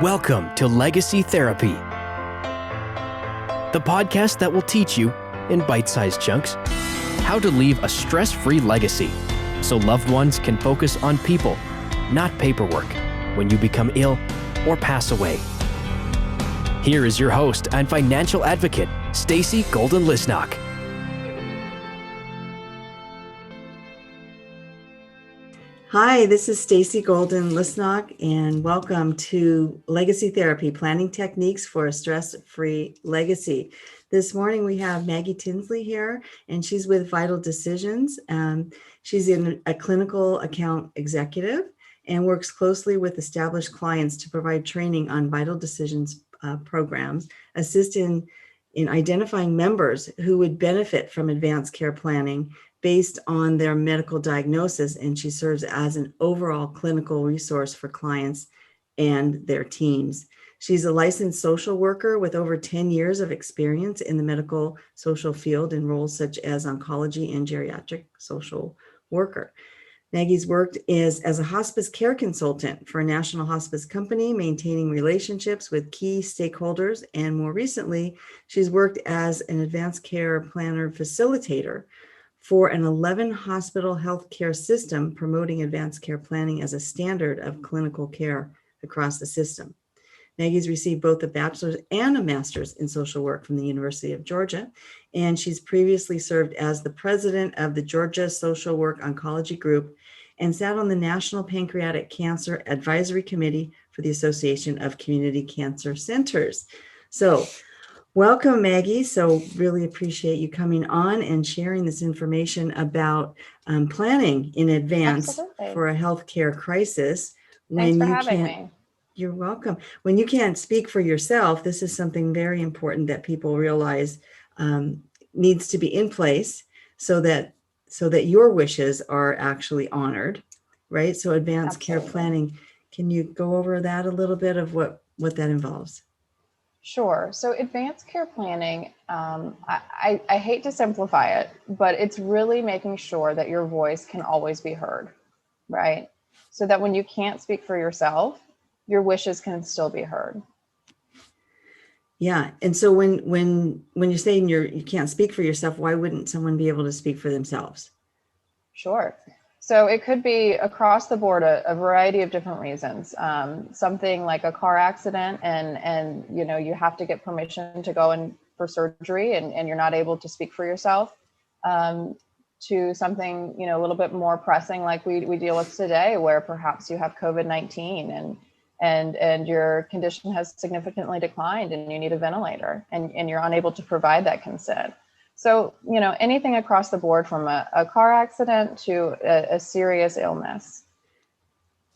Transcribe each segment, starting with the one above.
Welcome to Legacy Therapy, the podcast that will teach you, in bite-sized chunks, how to leave a stress-free legacy so loved ones can focus on people, not paperwork, when you become ill or pass away. Here is your host and financial advocate, Stacy Golden-Lisnock. Hi, this is Stacy Golden-Lisnock, and welcome to Legacy Therapy, Planning Techniques for a Stress-Free Legacy. This morning we have Maggie Tinsley here, and she's with Vital Decisions. She's a clinical account executive and works closely with established clients to provide training on Vital Decisions programs, assist in identifying members who would benefit from advanced care planning based on their medical diagnosis, and she serves as an overall clinical resource for clients and their teams. She's a licensed social worker with over 10 years of experience in the medical social field in roles such as oncology and geriatric social worker. Maggie's worked as a hospice care consultant for a national hospice company, maintaining relationships with key stakeholders, and more recently, she's worked as an advanced care planner facilitator for an 11 hospital healthcare system, promoting advanced care planning as a standard of clinical care across the system. Maggie's received both a bachelor's and a master's in social work from the University of Georgia, and she's previously served as the president of the Georgia Social Work Oncology Group and sat on the National Pancreatic Cancer Advisory Committee for the Association of Community Cancer Centers. So, welcome, Maggie. So really appreciate you coming on and sharing this information about planning in advance Absolutely. for a healthcare crisis. Thanks for having me. You're welcome. When you can't speak for yourself, this is something very important that people realize needs to be in place so that your wishes are actually honored, right? So advanced care planning, can you go over that a little bit of what that involves? Sure. So advanced care planning, I hate to simplify it, but it's really making sure that your voice can always be heard, right? So that when you can't speak for yourself, your wishes can still be heard. Yeah. And so when you're saying you can't speak for yourself, why wouldn't someone be able to speak for themselves? Sure. So it could be across the board a variety of different reasons. Something like a car accident and you have to get permission to go in for surgery and you're not able to speak for yourself. To something a little bit more pressing like we deal with today, where perhaps you have COVID-19 and your condition has significantly declined and you need a ventilator and you're unable to provide that consent. So, anything across the board from a car accident to a serious illness.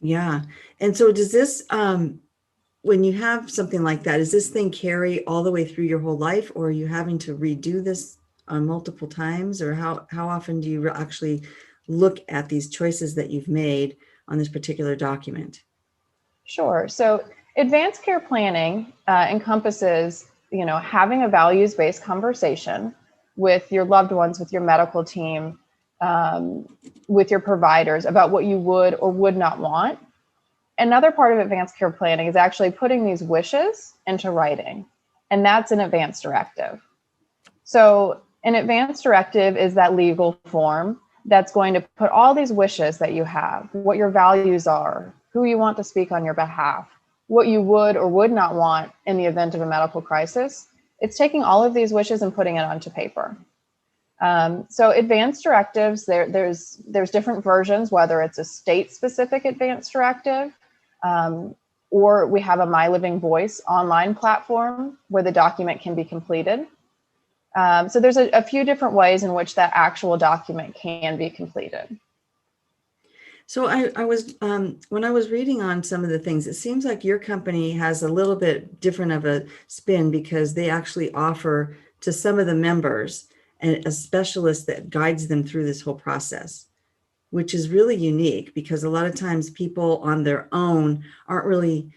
Yeah. And so does this, when you have something like that, does this thing carry all the way through your whole life, or are you having to redo this multiple times, or how often do you actually look at these choices that you've made on this particular document? Sure. So advanced care planning encompasses, having a values-based conversation with your loved ones, with your medical team, with your providers about what you would or would not want. Another part of advanced care planning is actually putting these wishes into writing, and that's an advanced directive. So an advanced directive is that legal form that's going to put all these wishes that you have, what your values are, who you want to speak on your behalf, what you would or would not want in the event of a medical crisis. It's taking all of these wishes and putting it onto paper. So advanced directives, there's different versions, whether it's a state-specific advanced directive, or we have a My Living Voice online platform where the document can be completed. So there's a few different ways in which that actual document can be completed. So I was, when I was reading on some of the things, it seems like your company has a little bit different of a spin, because they actually offer to some of the members a specialist that guides them through this whole process, which is really unique, because a lot of times people on their own aren't really,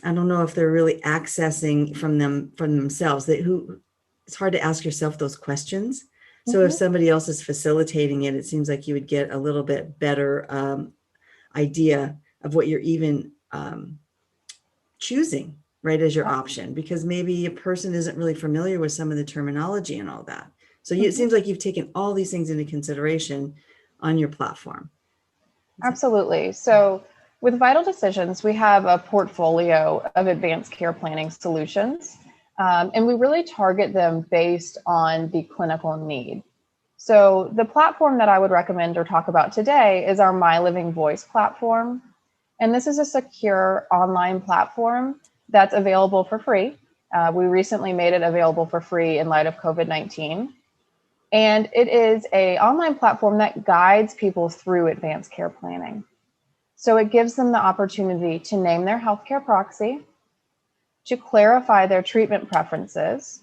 I don't know if they're really accessing from themselves. It's hard to ask yourself those questions. So if somebody else is facilitating it, it seems like you would get a little bit better idea of what you're even choosing, right, as your option, because maybe a person isn't really familiar with some of the terminology and all that. So it seems like you've taken all these things into consideration on your platform. Absolutely. So with Vital Decisions, we have a portfolio of advanced care planning solutions, and we really target them based on the clinical need. So the platform that I would recommend or talk about today is our My Living Voice platform. And this is a secure online platform that's available for free. We recently made it available for free in light of COVID-19. And it is an online platform that guides people through advanced care planning. So it gives them the opportunity to name their healthcare proxy, to clarify their treatment preferences.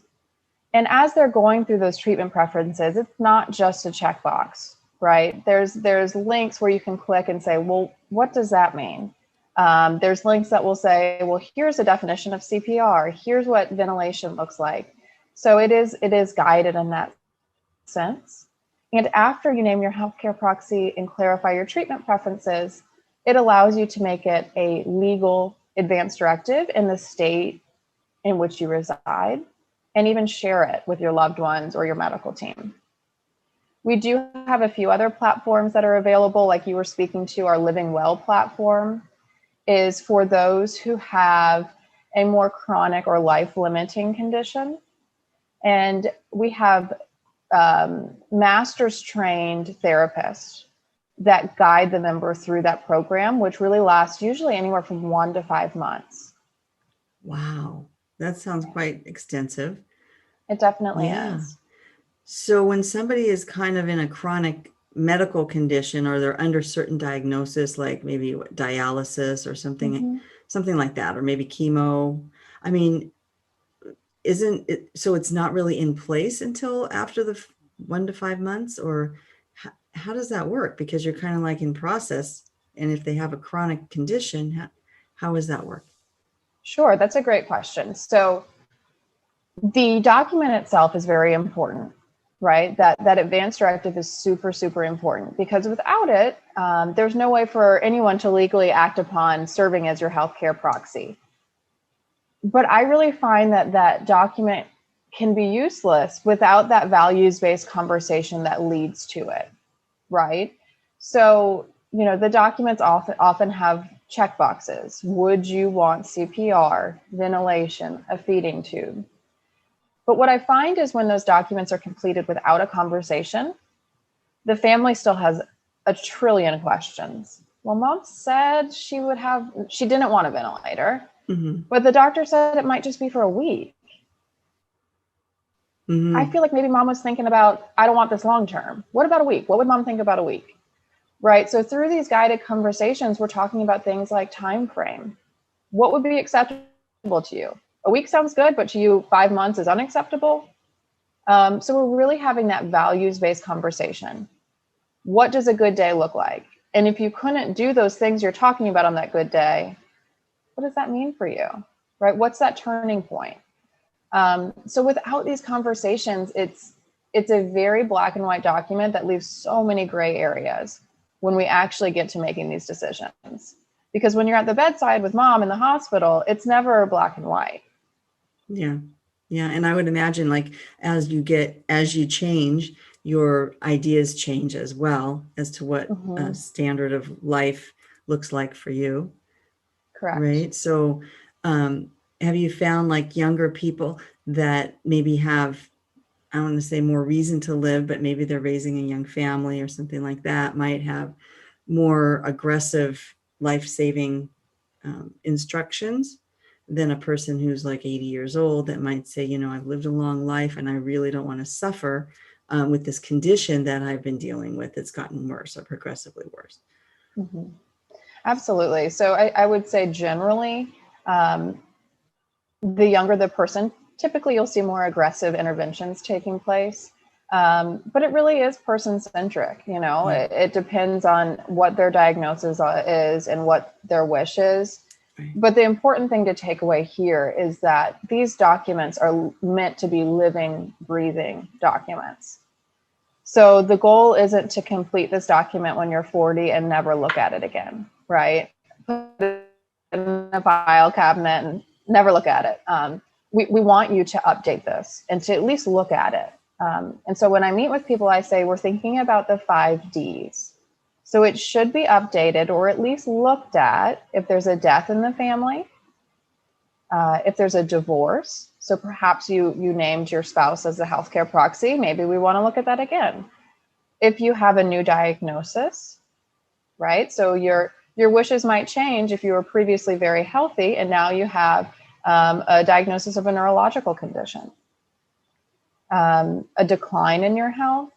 And as they're going through those treatment preferences, it's not just a checkbox, right? There's links where you can click and say, well, what does that mean? There's links that will say, well, here's a definition of CPR. Here's what ventilation looks like. So it is guided in that sense. And after you name your healthcare proxy and clarify your treatment preferences, it allows you to make it a legal advance directive in the state in which you reside, and even share it with your loved ones or your medical team. We do have a few other platforms that are available, like you were speaking to. Our Living Well platform is for those who have a more chronic or life-limiting condition. And we have master's trained therapists that guide the member through that program, which really lasts usually anywhere from 1 to 5 months. Wow, that sounds quite extensive. It definitely is. So when somebody is kind of in a chronic medical condition, or they're under certain diagnosis, like maybe dialysis or something, something like that, or maybe chemo, I mean, isn't it, so it's not really in place until after the 1 to 5 months, or how does that work? Because you're kind of like in process, and if they have a chronic condition, how does that work? Sure, that's a great question. So the document itself is very important, right? That advance directive is super, super important, because without it, there's no way for anyone to legally act upon serving as your healthcare proxy. But I really find that document can be useless without that values-based conversation that leads to it, right? So, the documents often have checkboxes. Would you want CPR, ventilation, a feeding tube? But what I find is when those documents are completed without a conversation, the family still has a trillion questions. Well, mom said she didn't want a ventilator, but the doctor said it might just be for a week. I feel like maybe mom was thinking about, I don't want this long term. What about a week? What would mom think about a week? Right? So through these guided conversations, we're talking about things like time frame. What would be acceptable to you? A week sounds good, but to you, 5 months is unacceptable. So we're really having that values-based conversation. What does a good day look like? And if you couldn't do those things you're talking about on that good day, what does that mean for you, right? What's that turning point? So without these conversations, it's a very black and white document that leaves so many gray areas when we actually get to making these decisions. Because when you're at the bedside with mom in the hospital, it's never black and white. Yeah. And I would imagine, like, as you change, your ideas change as well as to what a standard of life looks like for you. Correct. Right. So have you found, like, younger people that maybe have, I don't want to say more reason to live, but maybe they're raising a young family or something like that, might have more aggressive life-saving instructions than a person who's like 80 years old that might say, I've lived a long life and I really don't want to suffer with this condition that I've been dealing with. It's gotten worse or progressively worse. Absolutely. So I would say generally, the younger the person, typically you'll see more aggressive interventions taking place. But it really is person-centric, It depends on what their diagnosis is and what their wish is. Right. But the important thing to take away here is that these documents are meant to be living, breathing documents. So the goal isn't to complete this document when you're 40 and never look at it again, right? Put it in a a file cabinet and never look at it. We want you to update this and to at least look at it. And so when I meet with people, I say, we're thinking about the 5 Ds. So it should be updated or at least looked at if there's a death in the family, if there's a divorce. So perhaps you named your spouse as a healthcare proxy. Maybe we want to look at that again. If you have a new diagnosis, right? So your wishes might change if you were previously very healthy and now you have a diagnosis of a neurological condition, a decline in your health.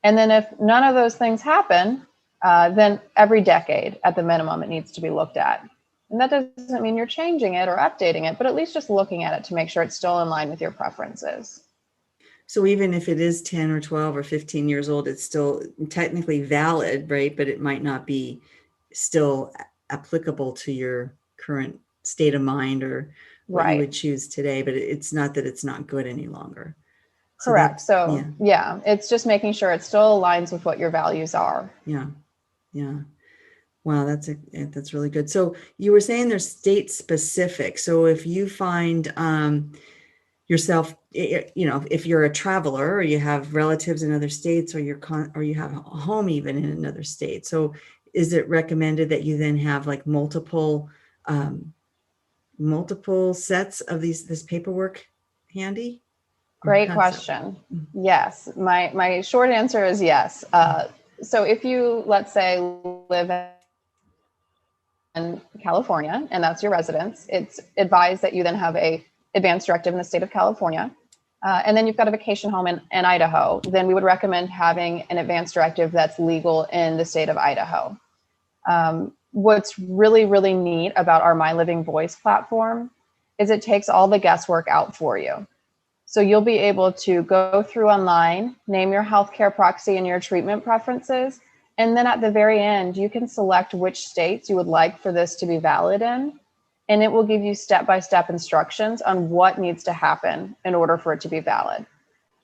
And then if none of those things happen, then every decade at the minimum, it needs to be looked at. And that doesn't mean you're changing it or updating it, but at least just looking at it to make sure it's still in line with your preferences. So even if it is 10 or 12 or 15 years old, it's still technically valid, right? But it might not be still applicable to your current state of mind or what you would choose today, but it's not that it's not good any longer. Correct. So yeah, it's just making sure it still aligns with what your values are. Yeah. Yeah. Wow, that's really good. So you were saying they're state specific. So if you find yourself, if you're a traveler or you have relatives in other states or you have a home even in another state, so is it recommended that you then have like multiple sets of this paperwork handy? Great question. Yes, my short answer is yes. So if you, let's say, live in California and that's your residence, it's advised that you then have a advance directive in the state of California. And then you've got a vacation home in Idaho, then we would recommend having an advance directive that's legal in the state of Idaho. What's really, really neat about our My Living Voice platform is it takes all the guesswork out for you. So you'll be able to go through online, name your healthcare proxy and your treatment preferences. And then at the very end, you can select which states you would like for this to be valid in. And it will give you step-by-step instructions on what needs to happen in order for it to be valid.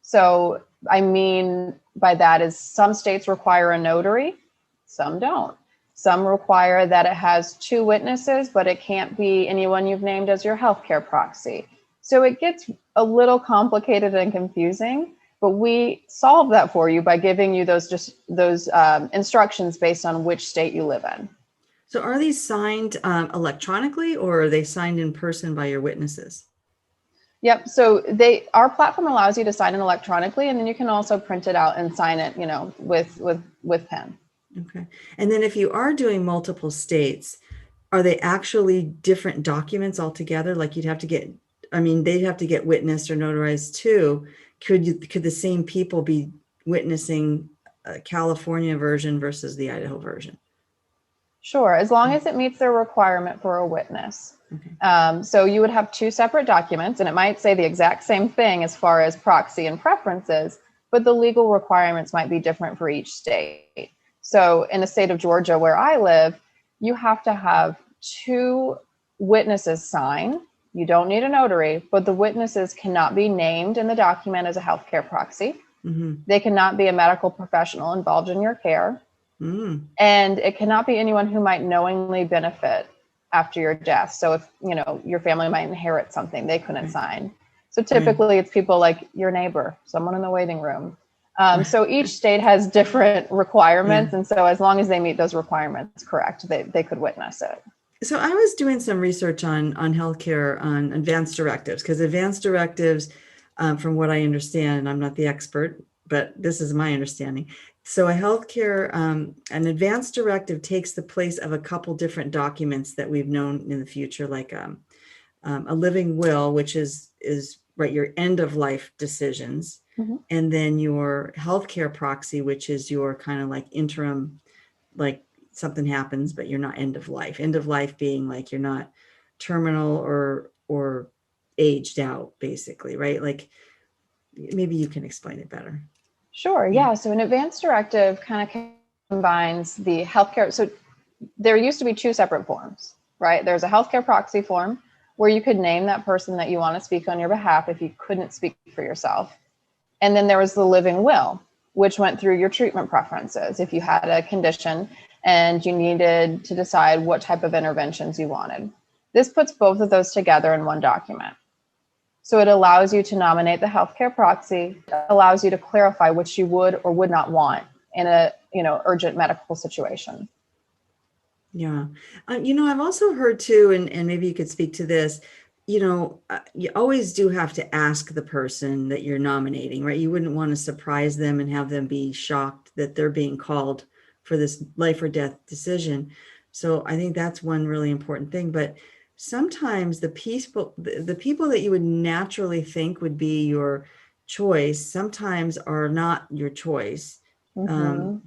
So I mean by that is some states require a notary, some don't. Some require that it has 2 witnesses, but it can't be anyone you've named as your healthcare proxy. So it gets a little complicated and confusing, but we solve that for you by giving you those instructions based on which state you live in. So are these signed electronically or are they signed in person by your witnesses? Yep. So our platform allows you to sign it electronically, and then you can also print it out and sign it, with pen. Okay. And then if you are doing multiple states, are they actually different documents altogether? Like they'd have to get witnessed or notarized too. Could the same people be witnessing a California version versus the Idaho version? Sure, as long as it meets their requirement for a witness. Okay. So you would have 2 separate documents, and it might say the exact same thing as far as proxy and preferences, but the legal requirements might be different for each state. So in the state of Georgia, where I live, you have to have 2 witnesses sign. You don't need a notary, but the witnesses cannot be named in the document as a healthcare proxy. Mm-hmm. They cannot be a medical professional involved in your care. Mm. And it cannot be anyone who might knowingly benefit after your death. So if, your family might inherit something, they couldn't sign. So typically it's people like your neighbor, someone in the waiting room. So each state has different requirements. And so as long as they meet those requirements, correct, they could witness it. So I was doing some research on healthcare, on advanced directives, because advanced directives, from what I understand, and I'm not the expert, but this is my understanding. So a healthcare, an advanced directive takes the place of a couple different documents that we've known in the future, like a living will, which is right, your end of life decisions. Mm-hmm. And then your healthcare proxy, which is your kind of like interim, like something happens, but you're not end of life. End of life being like you're not terminal or aged out, basically, right? Like maybe you can explain it better. Sure. Yeah. So an advanced directive kind of combines the healthcare. So there used to be 2 separate forms, right? There's a healthcare proxy form where you could name that person that you want to speak on your behalf if you couldn't speak for yourself. And then there was the living will, which went through your treatment preferences. If you had a condition and you needed to decide what type of interventions you wanted. This puts both of those together in one document. So it allows you to nominate the healthcare proxy, allows you to clarify which you would or would not want in a urgent medical situation. Yeah. I've also heard too, and maybe you could speak to this, you always do have to ask the person that you're nominating, right? You wouldn't want to surprise them and have them be shocked that they're being called for this life or death decision. So I think that's one really important thing. But sometimes the people that you would naturally think would be your choice sometimes are not your choice,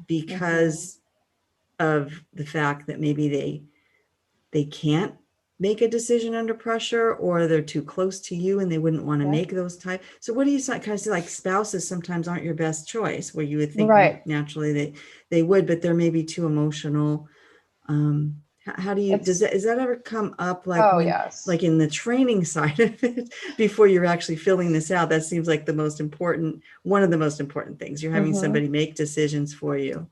because of the fact that maybe they can't make a decision under pressure, or they're too close to you and they wouldn't want to make those type. So what do you kind of see, like spouses sometimes aren't your best choice, where you would think naturally they would, but they're maybe too emotional. How do you, does that ever come up, like like in the training side of it, before you're actually filling this out? That seems like one of the most important things. You're having somebody make decisions for you.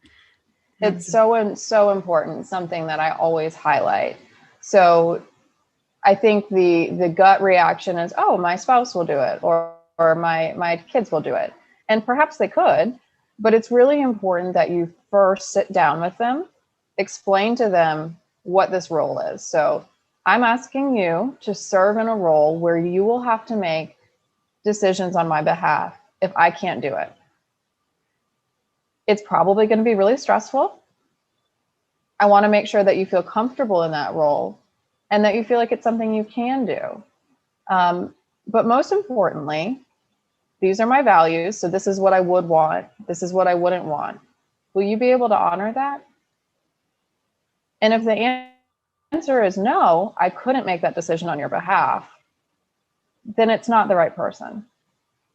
It's so important, something that I always highlight. So I think the gut reaction is, oh, my spouse will do it, or my kids will do it. And perhaps they could, but it's really important that you first sit down with them, explain to them what this role is. So I'm asking you to serve in a role where you will have to make decisions on my behalf if I can't do it. It's probably going to be really stressful. I want to make sure that you feel comfortable in that role and that you feel like it's something you can do. But most importantly, these are my values. So this is what I would want. This is what I wouldn't want. Will you be able to honor that? And if the answer is no, I couldn't make that decision on your behalf, then it's not the right person.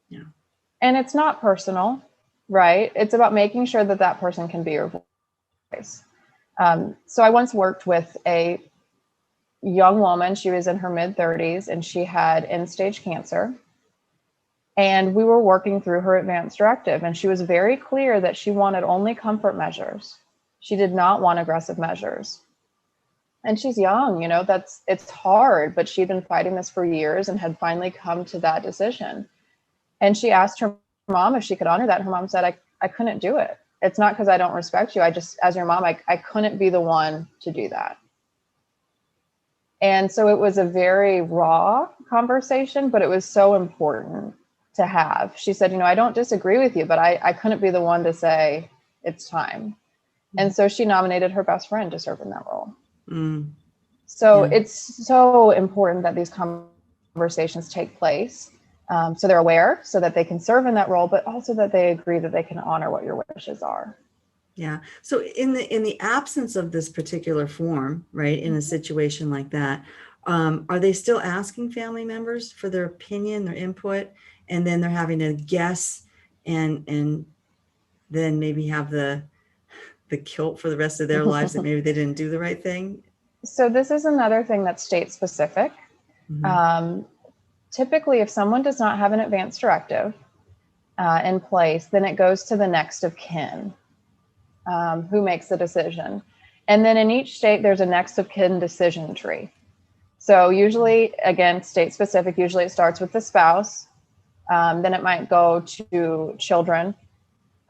Yeah. And it's not personal, right? It's about making sure that that person can be your voice. So I once worked with a young woman. She was in her mid-30s and she had end-stage cancer. And we were working through her advanced directive, and she was very clear that she wanted only comfort measures. She did not want aggressive measures. And she's young, it's hard, but she'd been fighting this for years and had finally come to that decision. And she asked her mom if she could honor that. Her mom said, I couldn't do it. It's not because I don't respect you. I just, as your mom, I couldn't be the one to do that. And so it was a very raw conversation, but it was so important to have. She said, I don't disagree with you, but I couldn't be the one to say it's time. And so she nominated her best friend to serve in that role. So it's so important that these conversations take place. So they're aware, so that they can serve in that role, but also that they agree that they can honor what your wishes are. Yeah. So in the absence of this particular form, right, in a situation like that, are they still asking family members for their opinion, their input, and then they're having to guess and then maybe have the guilt for the rest of their lives that maybe they didn't do the right thing? So this is another thing that's state specific. Typically, if someone does not have an advance directive in place, then it goes to the next of kin who makes the decision. And then in each state, there's a next of kin decision tree. So usually, again, state specific, usually it starts with the spouse. Then it might go to children.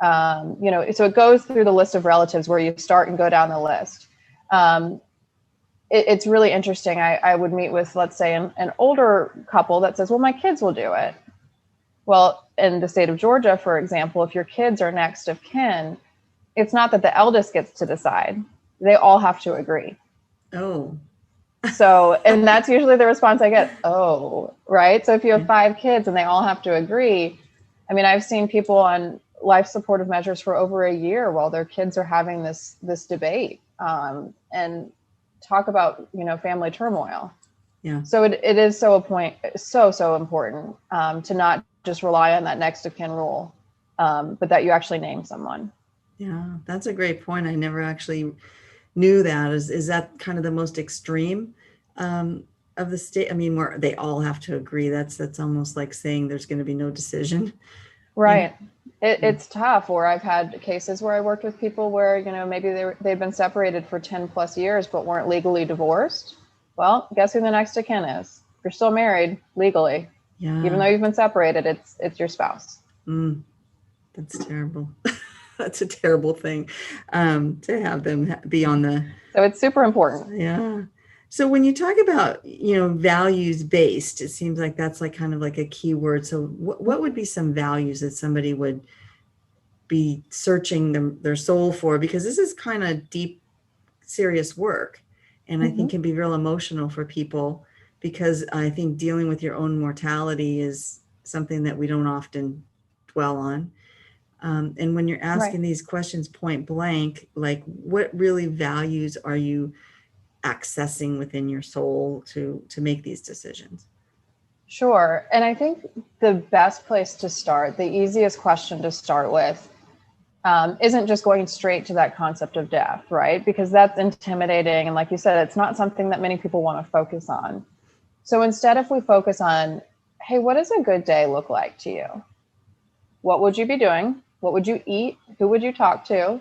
So it goes through the list of relatives where you start and go down the list. It's really interesting. I would meet with, let's say, an older couple that says, well, my kids will do it. Well, in the state of Georgia, for example, if your kids are next of kin, it's not that the eldest gets to decide. They all have to agree. Oh. So, and that's usually the response I get. Oh, right. So if you have 5 kids and they all have to agree, I mean, I've seen people on life supportive measures for over a year while their kids are having this debate and talk about, family turmoil. Yeah. So it is so important to not just rely on that next of kin rule, but that you actually name someone. Yeah, that's a great point. I never actually knew that. Is that kind of the most extreme of the state? I mean, where they all have to agree. That's almost like saying there's going to be no decision. Right. It's tough. Or I've had cases where I worked with people where, maybe they've been separated for 10 plus years, but weren't legally divorced. Well, guess who the next of kin is? You're still married legally. Yeah. Even though you've been separated, it's your spouse. That's terrible. That's a terrible thing, to have them be on the. So it's super important. Yeah. So when you talk about, values based, it seems like that's like kind of like a key word. So what would be some values that somebody would be searching their soul for? Because this is kind of deep, serious work, and I think can be real emotional for people, because I think dealing with your own mortality is something that we don't often dwell on. And when you're asking these questions point blank, like what really values are you accessing within your soul to make these decisions? Sure. And I think the best place to start, the easiest question to start with, isn't just going straight to that concept of death, right? Because that's intimidating. And like you said, it's not something that many people want to focus on. So instead, if we focus on, hey, what does a good day look like to you? What would you be doing? What would you eat? Who would you talk to?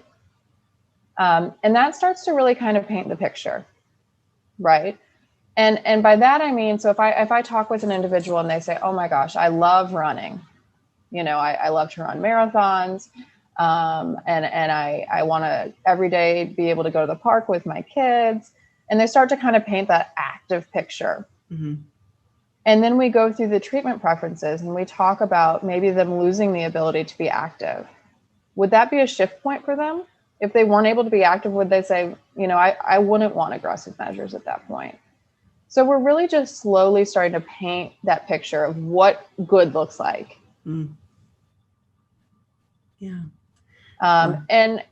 And that starts to really kind of paint the picture, right? And by that, I mean, so if I talk with an individual and they say, oh my gosh, I love running, I love to run marathons. And I want to every day be able to go to the park with my kids. And they start to kind of paint that active picture. Mm-hmm. And then we go through the treatment preferences and we talk about maybe them losing the ability to be active. Would that be a shift point for them? If they weren't able to be active, would they say, I wouldn't want aggressive measures at that point? So we're really just slowly starting to paint that picture of what good looks like. Yeah. And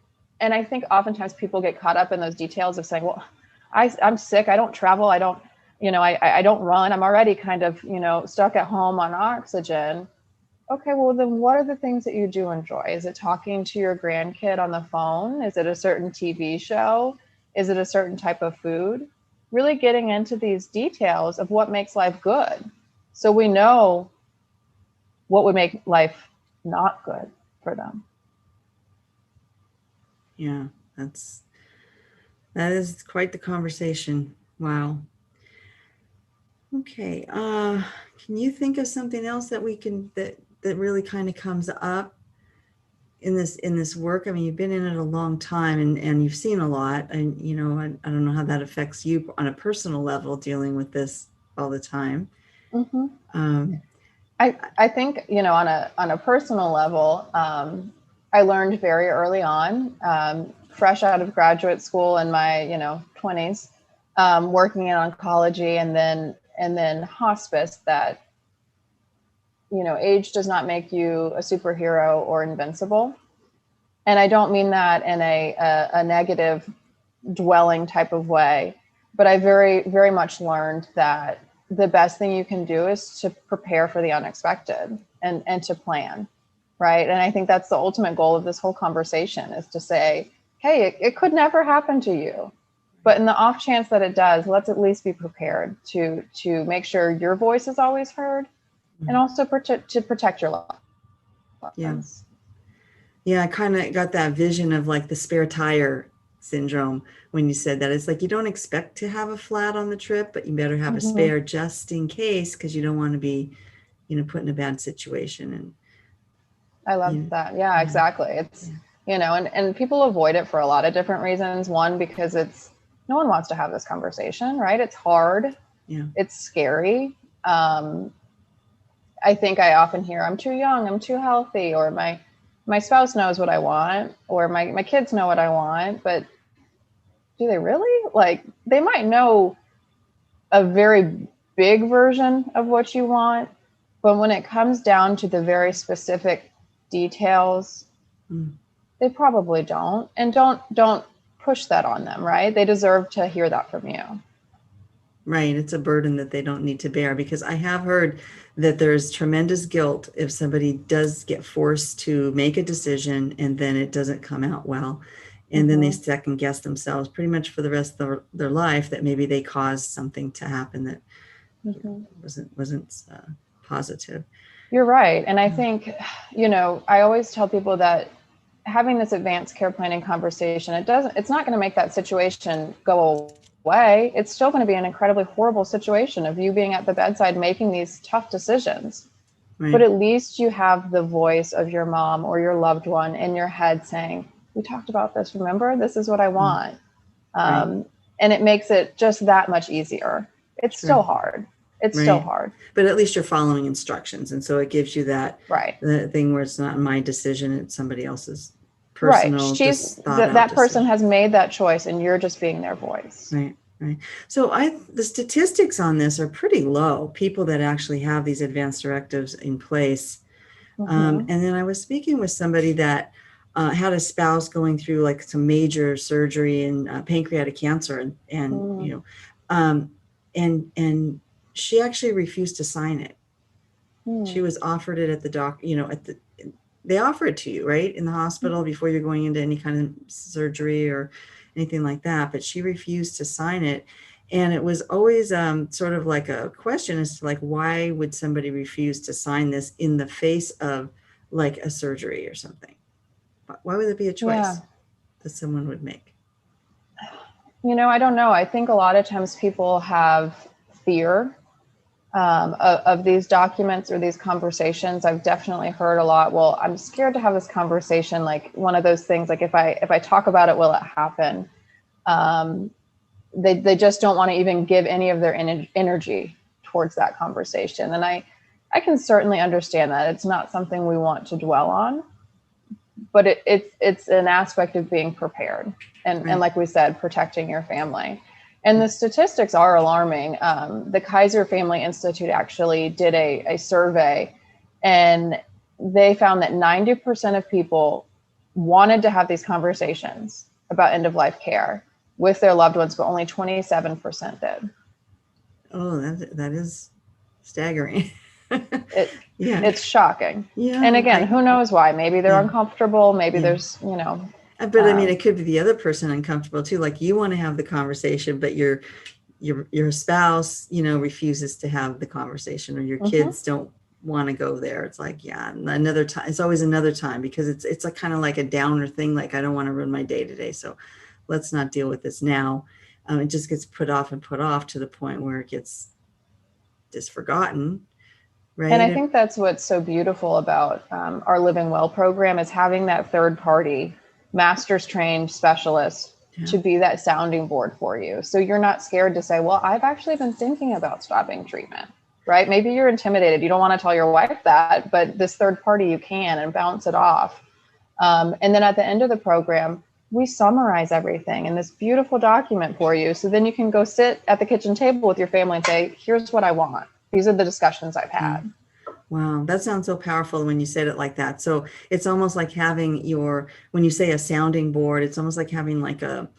I think oftentimes people get caught up in those details of saying, well, I'm sick. I don't travel. I don't, I don't run. I'm already kind of, stuck at home on oxygen. Okay, well, then what are the things that you do enjoy? Is it talking to your grandkid on the phone? Is it a certain TV show? Is it a certain type of food? Really getting into these details of what makes life good. So we know what would make life not good for them. Yeah, that is quite the conversation. Wow. Okay. Can you think of something else that we can that really kind of comes up in this work? I mean, you've been in it a long time and you've seen a lot, and I don't know how that affects you on a personal level, dealing with this all the time. I think, on a personal level, I learned very early on, fresh out of graduate school in my 20s, working in oncology and then hospice, that age does not make you a superhero or invincible. And I don't mean that in a negative dwelling type of way, but I very, very much learned that the best thing you can do is to prepare for the unexpected and to plan, right? And I think that's the ultimate goal of this whole conversation, is to say, hey, it could never happen to you, but in the off chance that it does, let's at least be prepared to make sure your voice is always heard, and also to protect your loved ones. Yeah, I kind of got that vision of like the spare tire syndrome when you said that. It's like you don't expect to have a flat on the trip, but you better have a spare just in case, because you don't want to be, put in a bad situation. And I love that. Yeah, exactly. It's, and people avoid it for a lot of different reasons. One, because no one wants to have this conversation, right? It's hard. Yeah. It's scary. I think I often hear, I'm too young, I'm too healthy, or my spouse knows what I want, or my kids know what I want, but do they really? Like, they might know a very big version of what you want, but when it comes down to the very specific details, they probably don't. And don't push that on them, right? They deserve to hear that from you. Right. It's a burden that they don't need to bear, because I have heard that there's tremendous guilt if somebody does get forced to make a decision and then it doesn't come out well. And then they second guess themselves pretty much for the rest of their life, that maybe they caused something to happen that wasn't positive. You're right. And I think, I always tell people that having this advanced care planning conversation, it's not going to make that situation go away, it's still going to be an incredibly horrible situation of you being at the bedside making these tough decisions. Right. But at least you have the voice of your mom or your loved one in your head saying, we talked about this, remember? This is what I want. Right. And it makes it just that much easier. It's Sure. still hard. It's still hard. But at least you're following instructions. And so it gives you that the thing where it's not my decision, it's somebody else's personal, just thought out that person decision. has made that choice and you're just being their voice. Right. Right. So the statistics on this are pretty low, people that actually have these advanced directives in place. And then I was speaking with somebody that had a spouse going through like some major surgery and pancreatic cancer and you know, and she actually refused to sign it. She was offered it at the you know, they offer it to you, right, in the hospital before you're going into any kind of surgery or anything like that. But she refused to sign it. And it was always sort of like a question as to like, why would somebody refuse to sign this in the face of like a surgery or something? Why would it be a choice that someone would make? You know, I don't know. I think a lot of times people have fear of these documents or these conversations. I've definitely heard a lot, well, I'm scared to have this conversation. Like one of those things, like if I talk about it, will it happen? They just don't want to even give any of their energy towards that conversation. And I can certainly understand that. It's not something we want to dwell on, but it's an aspect of being prepared. And like we said, protecting your family. And the statistics are alarming. The Kaiser Family Institute actually did a survey, and they found that 90% of people wanted to have these conversations about end-of-life care with their loved ones, but only 27% did. Oh, that is staggering. It's shocking. Yeah. And again, who knows why? Maybe they're uncomfortable. Maybe there's, you know. But I mean, it could be the other person uncomfortable too. Like you want to have the conversation, but your spouse, you know, refuses to have the conversation, or your kids don't want to go there. It's like, another time. It's always another time, because it's a kind of like a downer thing. Like, I don't want to ruin my day today, so let's not deal with this now. It just gets put off to the point where it gets just forgotten. Right. And I think that's what's so beautiful about our Living Well program, is having that third party master's trained specialist to be that sounding board for you. So you're not scared to say, well, I've actually been thinking about stopping treatment, right? Maybe you're intimidated. You don't want to tell your wife that, but this third party, you can, and bounce it off. And then at the end of the program, we summarize everything in this beautiful document for you. So then you can go sit at the kitchen table with your family and say, here's what I want. These are the discussions I've had. Wow, that sounds so powerful when you said it like that. So it's almost like having when you say a sounding board, it's almost like having like a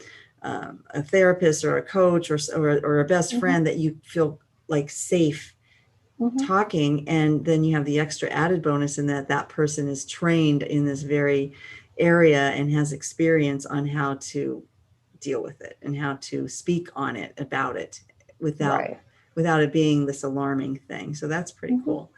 therapist or a coach or a best friend that you feel like safe talking. And then you have the extra added bonus in that person is trained in this very area and has experience on how to deal with it and how to speak on it, about it, without it being this alarming thing. So that's pretty cool.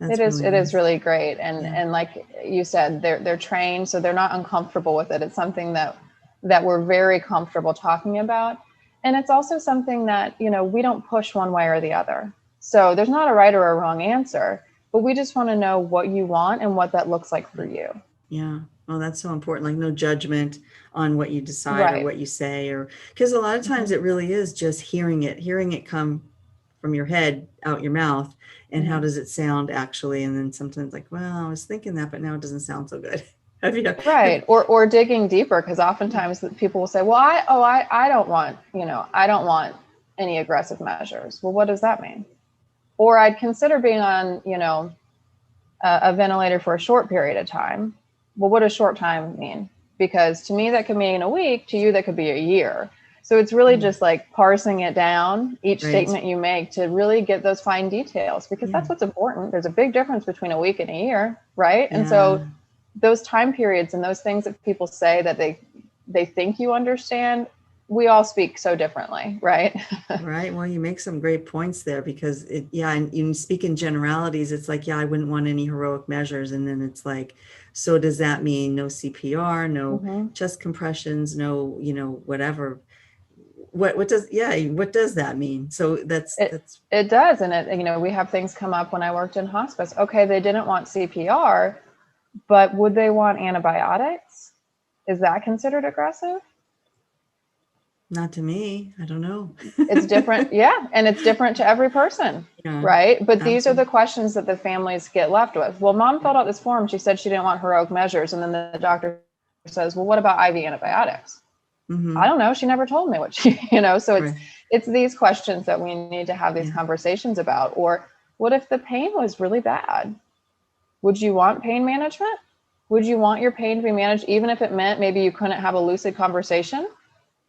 It is really great. And like you said, they're trained, so they're not uncomfortable with it. It's something that we're very comfortable talking about. And it's also something that, you know, we don't push one way or the other. So there's not a right or a wrong answer, but we just want to know what you want and what that looks like for you. Yeah. Well, that's so important. Like no judgment on what you decide or what you say, or because a lot of times it really is just hearing it come from your head out your mouth, and how does it sound actually? And then sometimes like, well, I was thinking that, but now it doesn't sound so good. Right. Or digging deeper, because oftentimes people will say, well, I don't want, I don't want any aggressive measures. Well, what does that mean? Or I'd consider being on, a ventilator for a short period of time. Well, what does short time mean? Because to me, that could mean a week. To you, that could be a year. So it's really just like parsing it down, each statement you make, to really get those fine details, because that's what's important. There's a big difference between a week and a year, right? And so those time periods and those things that people say that they think you understand, we all speak so differently, right? Right. Well, you make some great points there, because and you speak in generalities. It's like, I wouldn't want any heroic measures. And then it's like, so does that mean no CPR, no chest compressions, no, whatever? what does that mean? So that's It does. And we have things come up when I worked in hospice. Okay, they didn't want CPR, but would they want antibiotics? Is that considered aggressive? not to me. I don't know. It's different. Yeah. And it's different to every person. Yeah, right. But these are absolutely. the questions that the families get left with. Well, mom filled out this form. She said she didn't want heroic measures. And then the doctor says, well, what about IV antibiotics? Mm-hmm. I don't know. She never told me what she, so Right. it's these questions that we need to have these conversations about. Or what if the pain was really bad? Would you want pain management? Would you want your pain to be managed, even if it meant maybe you couldn't have a lucid conversation?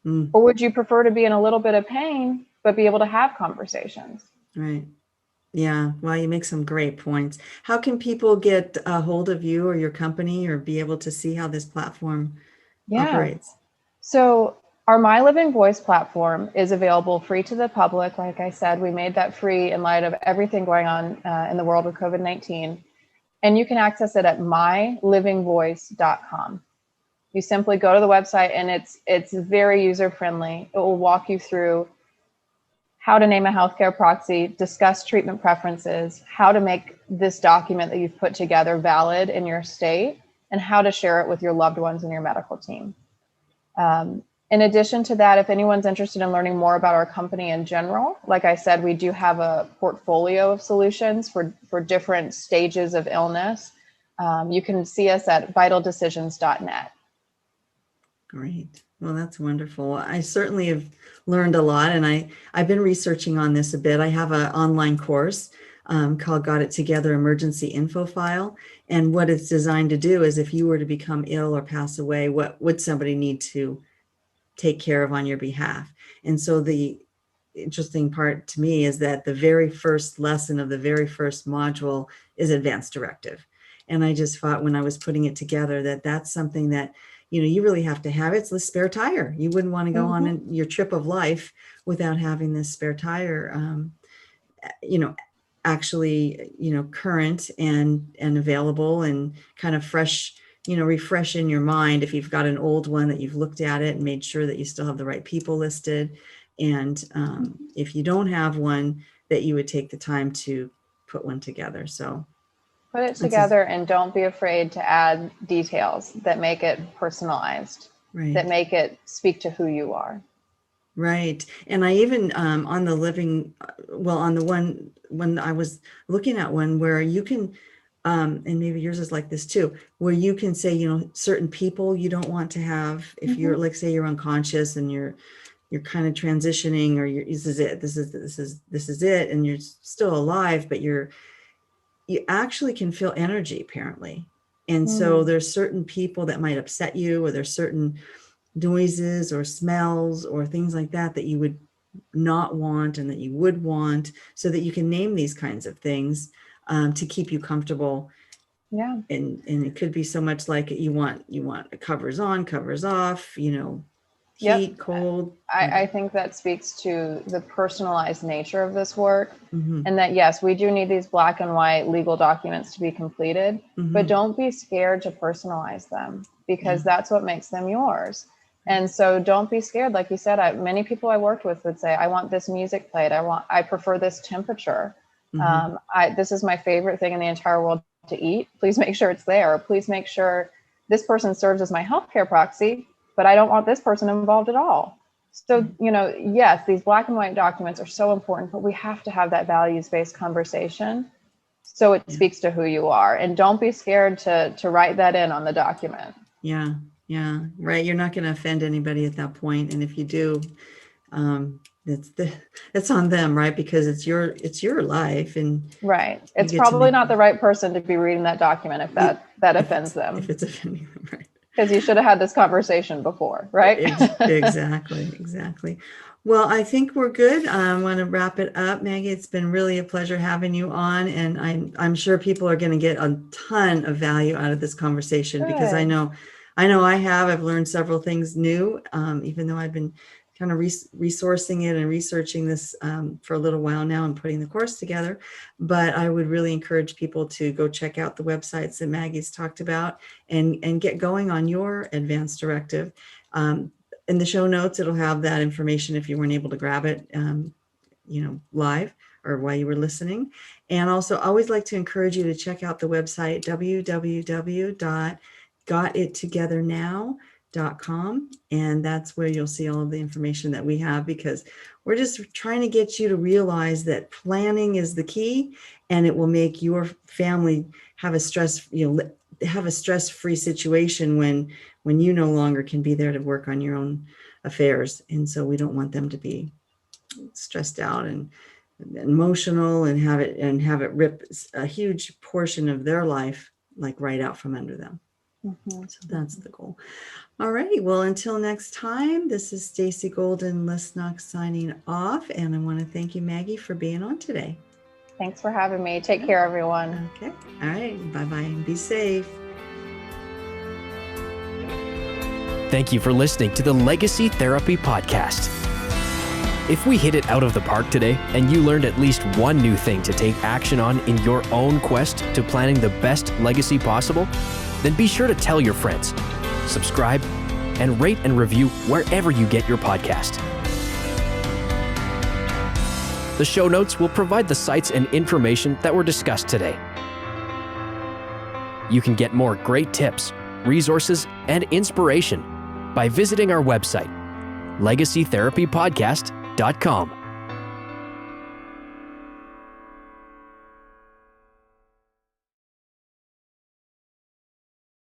Mm. Or would you prefer to be in a little bit of pain, but be able to have conversations? Right. Yeah. Well, you make some great points. How can people get a hold of you or your company or be able to see how this platform operates? So our My Living Voice platform is available free to the public. Like I said, we made that free in light of everything going on in the world with COVID-19. And you can access it at mylivingvoice.com. You simply go to the website and it's very user-friendly. It will walk you through how to name a healthcare proxy, discuss treatment preferences, how to make this document that you've put together valid in your state, and how to share it with your loved ones and your medical team. In addition to that, if anyone's interested in learning more about our company in general, like I said, we do have a portfolio of solutions for different stages of illness. You can see us at vitaldecisions.net. Great. Well, that's wonderful. I certainly have learned a lot, and I've been researching on this a bit. I have an online course called Got It Together Emergency Info File. And what it's designed to do is if you were to become ill or pass away, what would somebody need to take care of on your behalf? And so the interesting part to me is that the very first lesson of the very first module is advanced directive. And I just thought when I was putting it together that that's something that you really have to have. It's the spare tire. You wouldn't want to go on your trip of life without having this spare tire, actually, current and available and kind of fresh, refresh in your mind. If you've got an old one that you've looked at it and made sure that you still have the right people listed. And if you don't have one, that you would take the time to put one together. So put it together and don't be afraid to add details that make it personalized, right. that make it speak to who you are. Right. And I even on the one when I was looking at one where you can, and maybe yours is like this too, where you can say, certain people you don't want to have if you're like, say you're unconscious and you're kind of transitioning or this is it. And you're still alive, but you actually can feel energy apparently. And so there's certain people that might upset you, or there's certain noises or smells or things like that you would not want and that you would want, so that you can name these kinds of things to keep you comfortable. Yeah. And it could be so much like you want covers on, covers off, heat, cold. I think that speaks to the personalized nature of this work. Mm-hmm. And that, yes, we do need these black and white legal documents to be completed, but don't be scared to personalize them, because that's what makes them yours. And so don't be scared. Like you said, many people I worked with would say, I want this music played. I prefer this temperature. This is my favorite thing in the entire world to eat. Please make sure it's there. Please make sure this person serves as my healthcare proxy, but I don't want this person involved at all. So, yes, these black and white documents are so important, but we have to have that values-based conversation so it speaks to who you are. And don't be scared to write that in on the document. Yeah. Yeah. Right. You're not going to offend anybody at that point. And if you do, it's on them, right? Because it's your life. And right. It's probably not the right person to be reading that document if that offends them. If it's offending them, right. Because you should have had this conversation before, right? Exactly. Well, I think we're good. I want to wrap it up, Maggie. It's been really a pleasure having you on, and I'm sure people are going to get a ton of value out of this conversation. Good. Because I know I've learned several things new, even though I've been kind of resourcing it and researching this for a little while now and putting the course together. But I would really encourage people to go check out the websites that Maggie's talked about and get going on your advanced directive. in the show notes, it'll have that information if you weren't able to grab it, live or while you were listening. And also, I always like to encourage you to check out the website, www.gotittogethernow.com. And that's where you'll see all of the information that we have, because we're just trying to get you to realize that planning is the key, and it will make your family have a stress-free situation when you no longer can be there to work on your own affairs. And so we don't want them to be stressed out and emotional and have it rip a huge portion of their life like right out from under them. So that's the goal. All righty. Well, until next time, this is Stacy Golden-Lisnock signing off, and I want to thank you, Maggie, for being on today. Thanks for having me. Take care, everyone. Okay. All right. Bye-bye and be safe. Thank you for listening to the Legacy Therapy Podcast. If we hit it out of the park today and you learned at least one new thing to take action on in your own quest to planning the best legacy possible, then be sure to tell your friends, subscribe, and rate and review wherever you get your podcast. The show notes will provide the sites and information that were discussed today. You can get more great tips, resources, and inspiration by visiting our website, legacytherapypodcast.com.